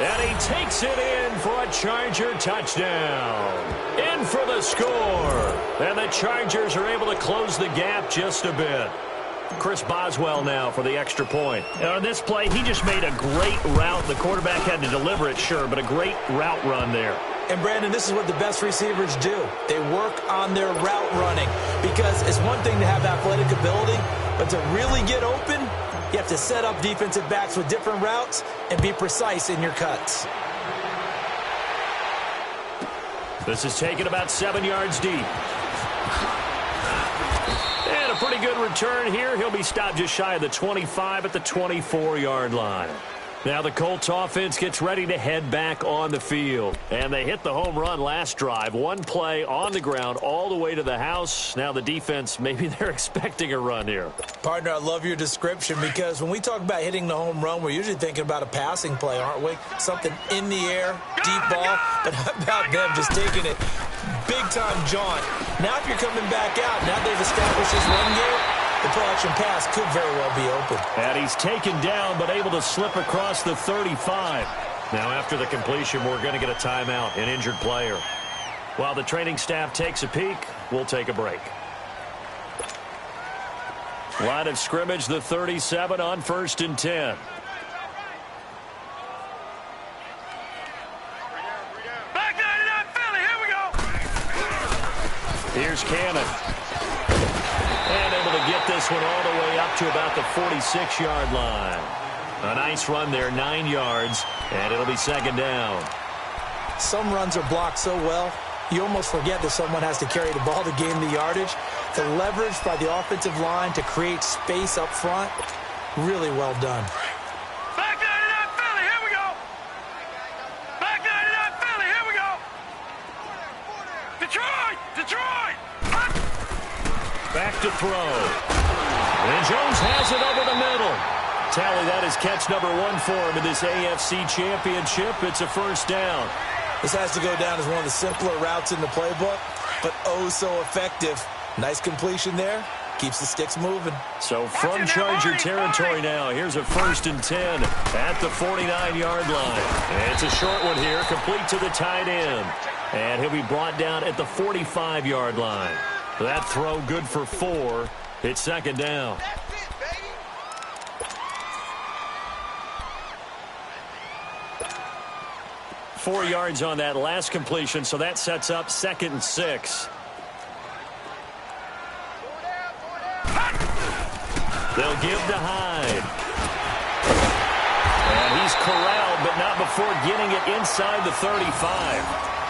Speaker 1: And he takes it in for a Charger touchdown. In for the score. And the Chargers are able to close the gap just a bit. Chris Boswell now for the extra point. On this play, he just made a great route. The quarterback had to deliver it, sure, but a great route run there.
Speaker 2: And, Brandon, this is what the best receivers do. They work on their route running because it's one thing to have athletic ability, but to really get open, You have to set up defensive backs with different routes and be precise in your cuts.
Speaker 1: This is taken about 7 yards deep. And a pretty good return here. He'll be stopped just shy of the 25 at the 24-yard line. Now the Colts offense gets ready to head back on the field. And they hit the home run last drive. One play on the ground all the way to the house. Now the defense, maybe they're expecting a run here.
Speaker 2: Partner, I love your description because when we talk about hitting the home run, we're usually thinking about a passing play, aren't we? Something in the air, deep ball. But how about them just taking it big-time jaunt? Now if you're coming back out, now they've established this run game, the play-action pass could very well be open.
Speaker 1: And he's taken down but able to slip across the 35. Now after the completion, we're going to get a timeout, an injured player. While the training staff takes a peek, we'll take a break. Line of scrimmage, the 37 on 1st and 10.
Speaker 3: Back 99 Philly, here we go.
Speaker 1: Here's Cannon. And able to get this one all the way up to about the 46-yard line. A nice run there, 9 yards, and it'll be 2nd down.
Speaker 2: Some runs are blocked so well, you almost forget that someone has to carry the ball to gain the yardage. The leverage by the offensive line to create space up front, really well done.
Speaker 3: Back 99 Philly, here we go. Back 99 Philly, here we go. Detroit, Detroit.
Speaker 1: Back to throw. And Jones has it over the middle. Tally, that is catch number 1 for him in this AFC Championship. It's a 1st down.
Speaker 2: This has to go down as one of the simpler routes in the playbook, but oh so effective. Nice completion there. Keeps the sticks moving.
Speaker 1: So from Charger territory now, here's a 1st and 10 at the 49-yard line. And it's a short one here, complete to the tight end. And he'll be brought down at the 45-yard line. That throw good for 4. It's 2nd down.
Speaker 3: That's it, baby.
Speaker 1: 4 yards on that last completion, so that sets up 2nd and 6. They'll give to Hyde. And he's corralled, but not before getting it inside the 35.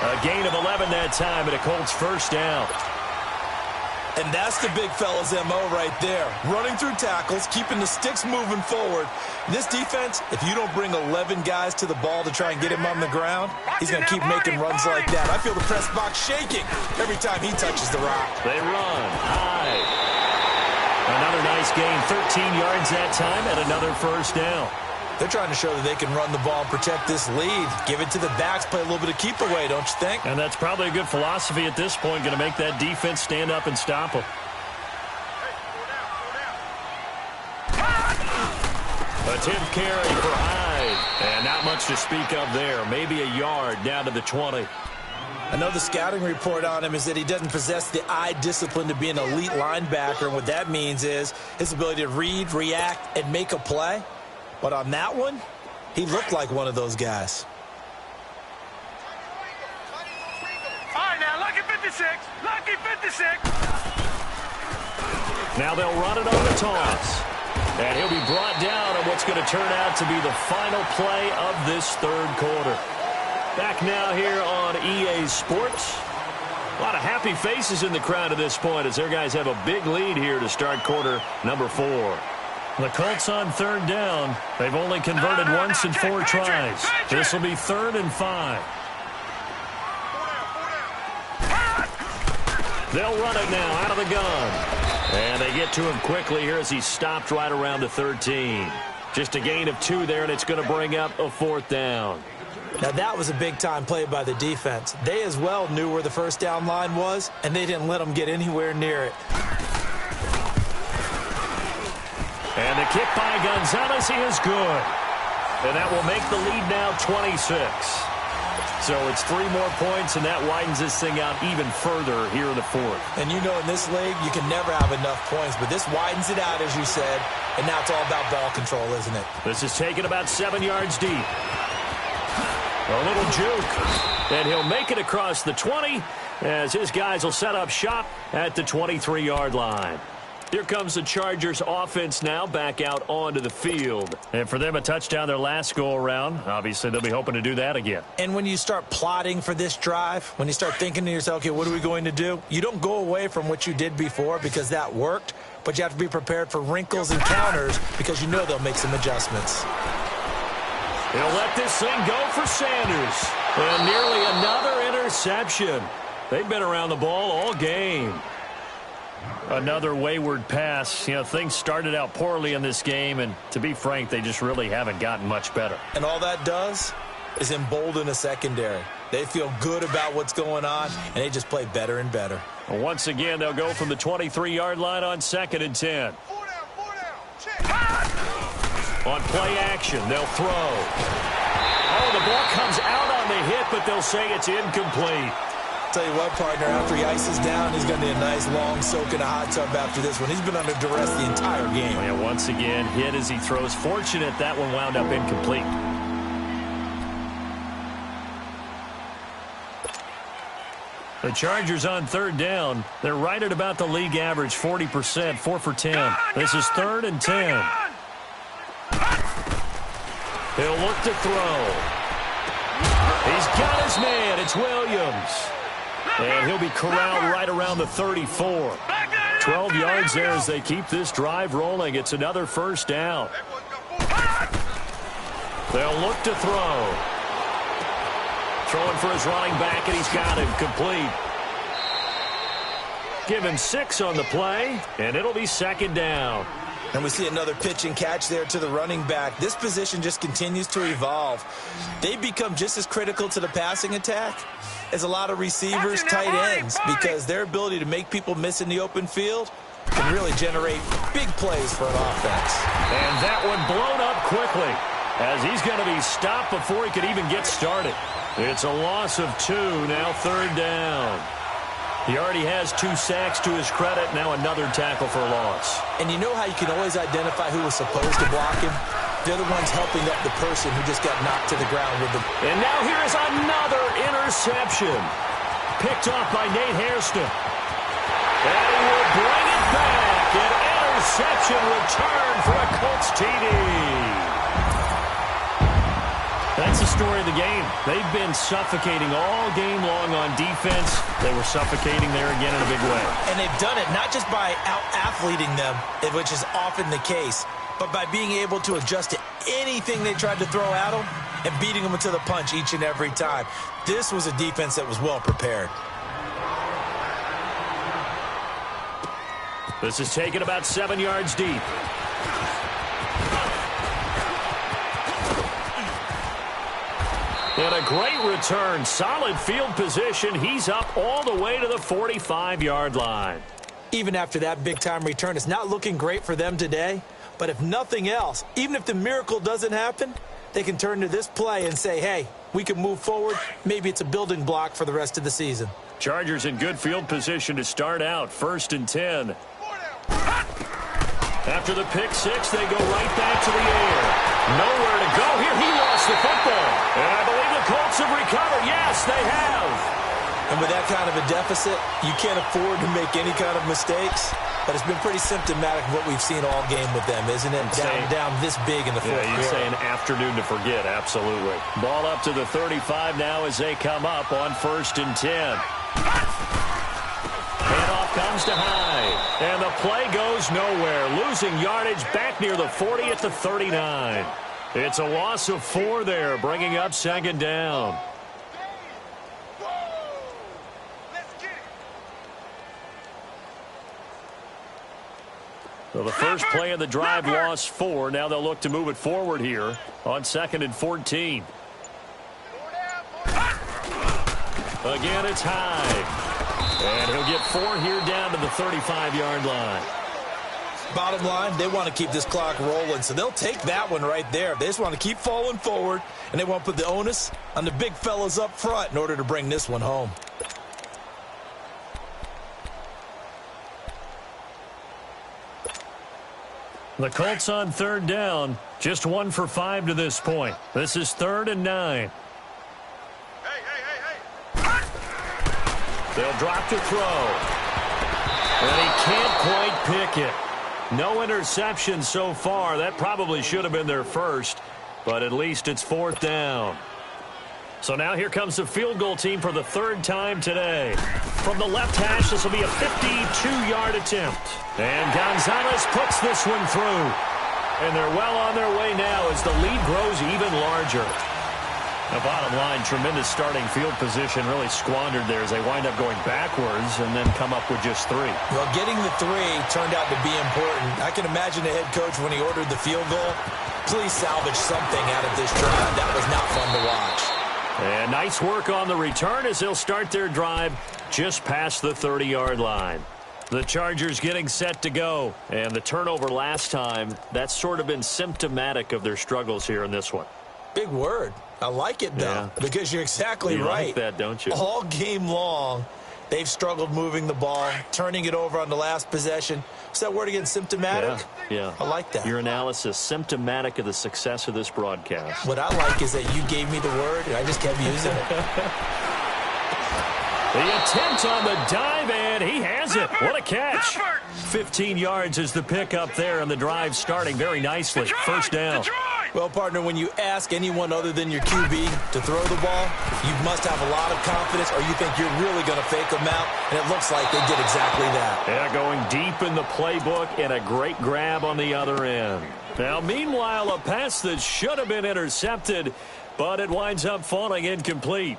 Speaker 1: A gain of 11 that time, and a Colts 1st down.
Speaker 2: And that's the big fella's MO right there. Running through tackles, keeping the sticks moving forward. This defense, if you don't bring 11 guys to the ball to try and get him on the ground, he's going to keep making runs like that. I feel the press box shaking every time he touches the rock.
Speaker 1: They run high. Another nice gain, 13 yards that time, and another 1st down.
Speaker 2: They're trying to show that they can run the ball and protect this lead. Give it to the backs, play a little bit of keep away, don't you think?
Speaker 1: And that's probably a good philosophy at this point, going to make that defense stand up and stop them. Attempt carry for Hyde. And not much to speak of there. Maybe a yard down to the 20.
Speaker 2: I know the scouting report on him is that he doesn't possess the eye discipline to be an elite linebacker. And what that means is his ability to read, react, and make a play. But on that one, he looked like one of those guys.
Speaker 3: All right, now, lucky 56. Lucky 56.
Speaker 1: Now they'll run it on the toss. And he'll be brought down on what's going to turn out to be the final play of this 3rd quarter. Back now here on EA Sports. A lot of happy faces in the crowd at this point as their guys have a big lead here to start quarter number 4. The Colts on 3rd down. They've only converted once in 4 tries. This will be 3rd and 5. They'll run it now out of the gun. And they get to him quickly here as he's stopped right around the 13. Just a gain of 2 there, and it's going to bring up a 4th down.
Speaker 2: Now that was a big-time play by the defense. They as well knew where the 1st down line was, and they didn't let them get anywhere near it.
Speaker 1: And the kick by Gonzalez is good. And that will make the lead now 26. So it's 3 more points, and that widens this thing out even further here in the 4th.
Speaker 2: And you know in this league, you can never have enough points, but this widens it out, as you said, and now it's all about ball control, isn't it?
Speaker 1: This is taken about 7 yards deep. A little juke, and he'll make it across the 20 as his guys will set up shop at the 23-yard line. Here comes the Chargers offense now back out onto the field. And for them, a touchdown their last go-around. Obviously, they'll be hoping to do that again.
Speaker 2: And when you start plotting for this drive, when you start thinking to yourself, okay, what are we going to do? You don't go away from what you did before because that worked, but you have to be prepared for wrinkles and counters because you know they'll make some adjustments.
Speaker 1: He'll let this thing go for Sanders. And nearly another interception. They've been around the ball all game. Another wayward pass. You know, things started out poorly in this game, and to be frank, they just really haven't gotten much better.
Speaker 2: And all that does is embolden a secondary. They feel good about what's going on, and they just play better and better.
Speaker 1: Well, once again, they'll go from the 23-yard line on 2nd and 10. On play action, they'll throw. Oh, the ball comes out on the hit, but they'll say it's incomplete.
Speaker 2: Tell you what, partner, after he ices down, he's going to need a nice long soak in a hot tub after this one. He's been under duress the entire game.
Speaker 1: Yeah, once again, hit as he throws. Fortunate that one wound up incomplete. The Chargers on 3rd down. They're right at about the league average, 40%, 4 for 10. This is 3rd and 10. He'll look to throw. He's got his man. It's Williams. And he'll be corralled right around the 34. 12 yards there as they keep this drive rolling. It's another 1st down. They'll look to throw. Throwing for his running back, and he's got him complete. Give him 6 on the play, and it'll be 2nd down.
Speaker 2: And we see another pitch and catch there to the running back. This position just continues to evolve. They become just as critical to the passing attack as a lot of receivers, tight ends, because their ability to make people miss in the open field can really generate big plays for an offense.
Speaker 1: And that one blown up quickly as he's going to be stopped before he could even get started. It's a loss of 2, now 3rd down. He already has 2 sacks to his credit, now another tackle for a loss.
Speaker 2: And you know how you can always identify who was supposed to block him? They're the ones helping up the person who just got knocked to the ground with them.
Speaker 1: And now here is another interception. Picked off by Nate Hairston. And he will bring it back. An interception return for a Colts TD. That's the story of the game. They've been suffocating all game long on defense. They were suffocating there again in a big way.
Speaker 2: And they've done it not just by out-athleting them, which is often the case, but by being able to adjust to anything they tried to throw at them and beating them to the punch each and every time. This was a defense that was well prepared.
Speaker 1: This is taken about 7 yards deep. And a great return. Solid field position. He's up all the way to the 45-yard line.
Speaker 2: Even after that big-time return, it's not looking great for them today. But if nothing else, even if the miracle doesn't happen, they can turn to this play and say, hey, we can move forward. Maybe it's a building block for the rest of the season.
Speaker 1: Chargers in good field position to start out. 1st and 10. After the pick 6, they go right back to the air. Nowhere to go here. He lost the football. And I believe the Colts have recovered. Yes, they have.
Speaker 2: And with that kind of a deficit, you can't afford to make any kind of mistakes. But it's been pretty symptomatic of what we've seen all game with them, isn't it? Down this big in the fourth quarter.
Speaker 1: You'd say an afternoon to forget, absolutely. Ball up to the 35 now as they come up on 1st and 10. Handoff comes to Hyde. And the play goes nowhere. Losing yardage back near the 40 at the 39. It's a loss of 4 there, bringing up 2nd down. So the first play of the drive lost 4. Now they'll look to move it forward here on 2nd and 14. Again, it's Hyde. And he'll get 4 here down to the 35-yard line.
Speaker 2: Bottom line, they want to keep this clock rolling, so they'll take that one right there. They just want to keep falling forward, and they want to put the onus on the big fellas up front in order to bring this one home.
Speaker 1: The Colts on 3rd down, just 1 for 5 to this point. This is 3rd and 9. They'll drop to throw. And he can't quite pick it. No interception so far. That probably should have been their first, but at least it's 4th down. So now here comes the field goal team for the 3rd time today. From the left hash, this will be a 52-yard attempt. And Gonzalez puts this one through. And they're well on their way now as the lead grows even larger. The bottom line, tremendous starting field position, really squandered there as they wind up going backwards and then come up with just 3.
Speaker 2: Well, getting the 3 turned out to be important. I can imagine the head coach when he ordered the field goal. Please salvage something out of this drive. That was not fun to watch.
Speaker 1: And nice work on the return as they'll start their drive just past the 30-yard line. The Chargers getting set to go. And the turnover last time, that's sort of been symptomatic of their struggles here in this one.
Speaker 2: Big word. I like it, though, because you're exactly right.
Speaker 1: You like that, don't you?
Speaker 2: All game long, they've struggled moving the ball, turning it over on the last possession. What's that word again, symptomatic?
Speaker 1: Yeah.
Speaker 2: I like that.
Speaker 1: Your analysis, symptomatic of the success of this broadcast.
Speaker 2: What I like is that you gave me the word, and I just kept using it.
Speaker 1: The attempt on the dive, and he has it. What a catch. 15 yards is the pickup there, and the drive starting very nicely. 1st down.
Speaker 2: Well, partner, when you ask anyone other than your QB to throw the ball, you must have a lot of confidence or you think you're really going to fake them out, and it looks like they did exactly that.
Speaker 1: Yeah, going deep in the playbook and a great grab on the other end. Now, meanwhile, a pass that should have been intercepted, but it winds up falling incomplete.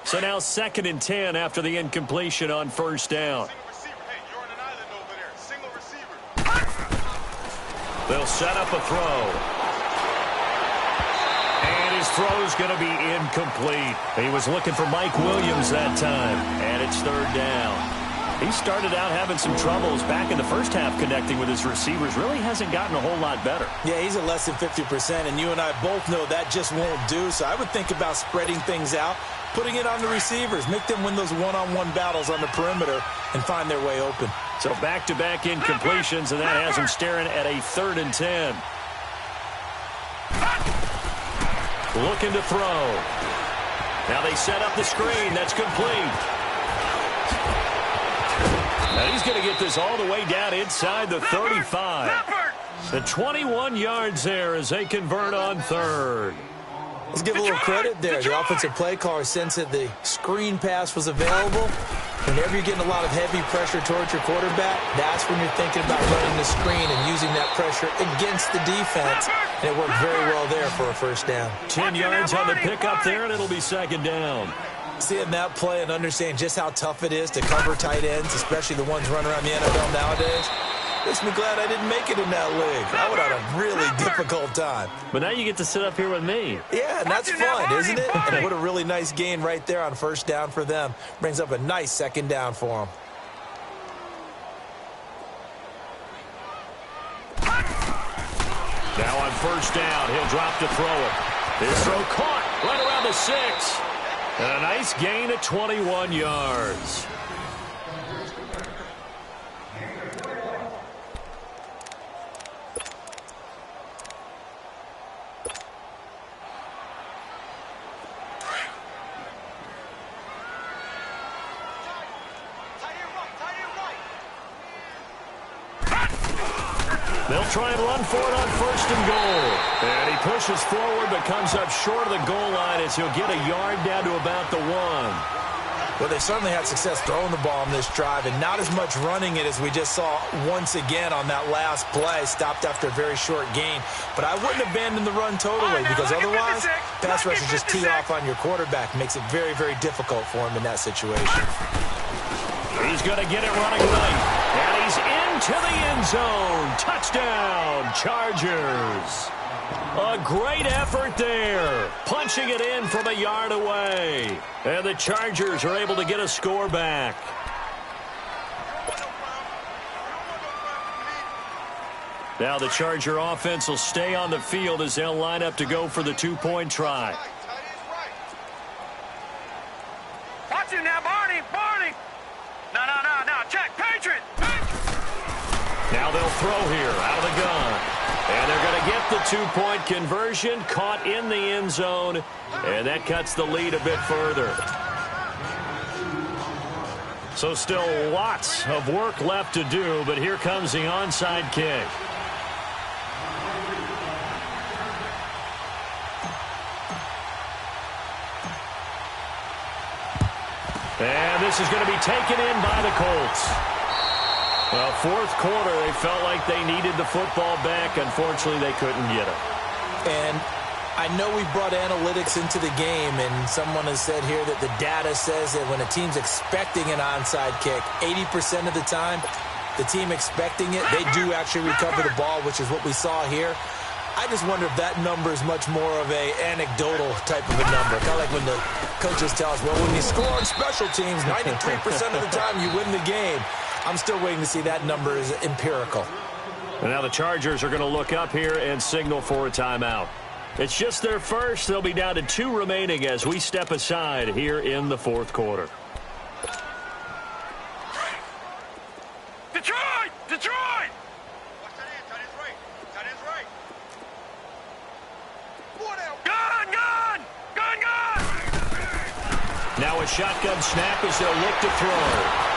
Speaker 1: So now 2nd and 10 after the incompletion on 1st down. They'll set up a throw. And his throw's going to be incomplete. He was looking for Mike Williams that time. And it's 3rd down. He started out having some troubles back in the first half connecting with his receivers. Really hasn't gotten a whole lot better.
Speaker 2: Yeah, he's at less than 50%, and you and I both know that just won't do. So I would think about spreading things out, putting it on the receivers, make them win those one-on-one battles on the perimeter and find their way open.
Speaker 1: So back-to-back incompletions, and that has him staring at a 3rd and 10. Looking to throw. Now they set up the screen. That's complete. Now he's going to get this all the way down inside the 35. The 21 yards there as they convert on 3rd.
Speaker 2: Let's give a little credit there. The offensive play caller sensed that the screen pass was available. Whenever you're getting a lot of heavy pressure towards your quarterback, that's when you're thinking about running the screen and using that pressure against the defense. And it worked very well there for a 1st down.
Speaker 1: 10 yards on the pickup there, and it'll be 2nd down.
Speaker 2: Seeing that play and understanding just how tough it is to cover tight ends, especially the ones running around the NFL nowadays, makes me glad I didn't make it in that league. I would have had a really difficult time.
Speaker 1: But now you get to sit up here with me.
Speaker 2: Yeah, and that's fun, isn't it? And what a really nice gain right there on 1st down for them. Brings up a nice 2nd down for them.
Speaker 1: Now on 1st down, he'll drop to throw it. His throw caught right around the 6. And a nice gain of 21 yards. They'll try and run for it on 1st and goal. And he pushes forward but comes up short of the goal line as he'll get a yard down to about the 1.
Speaker 2: Well, they certainly had success throwing the ball on this drive and not as much running it as we just saw once again on that last play. Stopped after a very short gain. But I wouldn't abandon the run totally because otherwise pass rushers just tee off on your quarterback. Makes it very, very difficult for him in that situation.
Speaker 1: He's going to get it running right. And he's into the end zone. Touchdown, Chargers. A great effort there. Punching it in from a yard away. And the Chargers are able to get a score back. Now the Charger offense will stay on the field as they'll line up to go for the 2-point try.
Speaker 3: Watch it now, Barney. No. Check. Pay hatred.
Speaker 1: Now they'll throw here out of the gun. And they're going to get the two-point conversion, caught in the end zone, and that cuts the lead a bit further. So still lots of work left to do, but here comes the onside kick. And this is going to be taken in by the Colts. Well, fourth quarter, they felt like they needed the football back. Unfortunately, they couldn't get it.
Speaker 2: And I know we brought analytics into the game, and someone has said here that the data says that when a team's expecting an onside kick, 80% of the time, the team expecting it, they do actually recover the ball, which is what we saw here. I just wonder if that number is much more of a anecdotal type of a number. Kind of like when the coaches tell us, well, when you score on special teams, 93% of the time you win the game. I'm still waiting to see that number is empirical.
Speaker 1: And now the Chargers are going to look up here and signal for a timeout. It's just their first. They'll be down to 2 remaining as we step aside here in the fourth quarter.
Speaker 3: Detroit! Detroit! Gun! Gun! Gun! Gun!
Speaker 1: Now a shotgun snap as they'll look to throw.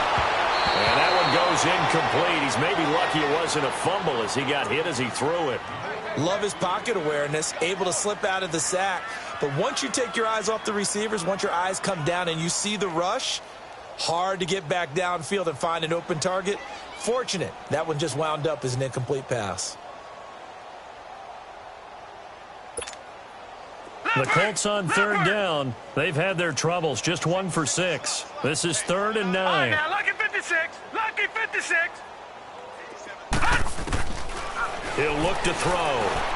Speaker 1: And that one goes incomplete. He's maybe lucky it wasn't a fumble as he got hit as he threw it.
Speaker 2: Love his pocket awareness, able to slip out of the sack. But once you take your eyes off the receivers, once your eyes come down and you see the rush, hard to get back downfield and find an open target. Fortunate, that one just wound up as an incomplete pass.
Speaker 1: The Colts on third down. They've had their troubles, just 1 for 6. This is 3rd and 9.
Speaker 3: All right, now, lucky 56. Lucky 56.
Speaker 1: He'll look to throw.